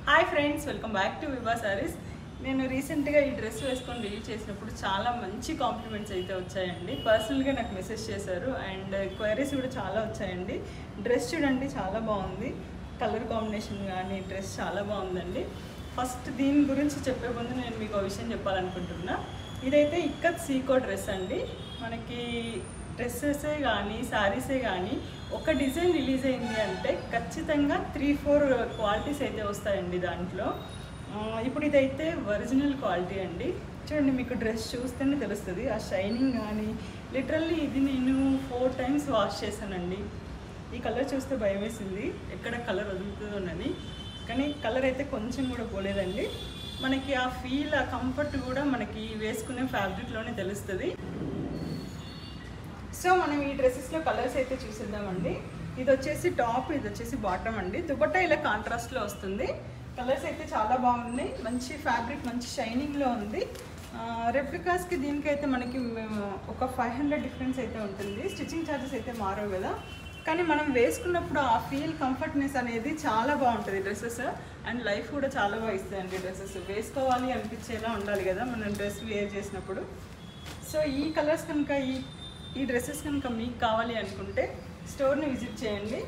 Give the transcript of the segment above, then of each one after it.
Hi friends, welcome back to Vibha sarees. నేను రీసెంట్గా ఈ డ్రెస్ వేసుకొని రిలీవ్ చేసినప్పుడు చాలా మంచి కాంప్లిమెంట్స్ అయితే వచ్చాయండి. పర్సనల్గా నాకు మెసేజ్ చేశారు అండ్ క్వైరీస్ కూడా చాలా వచ్చాయండి. డ్రెస్ చూడండి, చాలా బాగుంది. కలర్ కాంబినేషన్ కానీ డ్రెస్ చాలా బాగుందండి. ఫస్ట్ దీని గురించి చెప్పే ముందు నేను మీకు ఒక విషయం చెప్పాలనుకుంటున్నా. ఇదైతే ఇక్కత్ సీకో డ్రెస్ అండి. మనకి డ్రెస్సెసే కానీ శారీసే కానీ ఒక డిజైన్ రిలీజ్ అయింది అంటే ఖచ్చితంగా 3-4 క్వాలిటీస్ అయితే వస్తాయండి దాంట్లో. ఇప్పుడు ఇదైతే ఒరిజినల్ క్వాలిటీ అండి. చూడండి, మీకు డ్రెస్ చూస్తేనే తెలుస్తుంది ఆ షైనింగ్ కానీ. లిటరల్లీ ఇది నేను 4 టైమ్స్ వాష్ చేశానండి. ఈ కలర్ చూస్తే భయం వేసింది, ఎక్కడ కలర్ వదులుతుందోనని. కానీ కలర్ అయితే కొంచెం కూడా పోలేదండి. మనకి ఆ ఫీల్, ఆ కంఫర్ట్ కూడా మనకి వేసుకునే ఫ్యాబ్రిక్లోనే తెలుస్తుంది. సో మనం ఈ డ్రెస్సెస్లో కలర్స్ అయితే చూసిద్దామండి. ఇది వచ్చేసి టాప్, ఇది వచ్చేసి బాటమ్ అండి. దుపట్టా ఇలా కాంట్రాస్ట్లో వస్తుంది. కలర్స్ అయితే చాలా బాగున్నాయి. మంచి ఫ్యాబ్రిక్, మంచి షైనింగ్లో ఉంది. రెప్లికాస్కి దీనికైతే మనకి ఒక 500 డిఫరెన్స్ అయితే ఉంటుంది. స్టిచ్చింగ్ ఛార్జెస్ అయితే మారవు కదా, కానీ మనం వేసుకున్నప్పుడు ఆ ఫీల్, కంఫర్ట్నెస్ అనేది చాలా బాగుంటుంది డ్రెస్సెస్. అండ్ లైఫ్ కూడా చాలా బాగా ఇస్తాయండి డ్రెస్సెస్. వేసుకోవాలి అనిపించేలా ఉండాలి కదా మనం డ్రెస్ వేర్ చేసినప్పుడు. సో ఈ కలర్స్ కనుక, ఈ డ్రెస్సెస్ కనుక మీకు కావాలి అనుకుంటే స్టోర్ని విజిట్ చేయండి.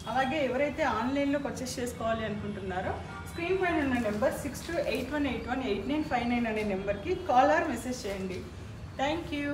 అలాగే ఎవరైతే ఆన్లైన్లో పర్చేస్ చేసుకోవాలి అనుకుంటున్నారో స్క్రీన్ పైన ఉన్న నెంబర్ 6281818959 అనే నెంబర్కి కాల్ ఆర్ మెసేజ్ చేయండి. Thank you.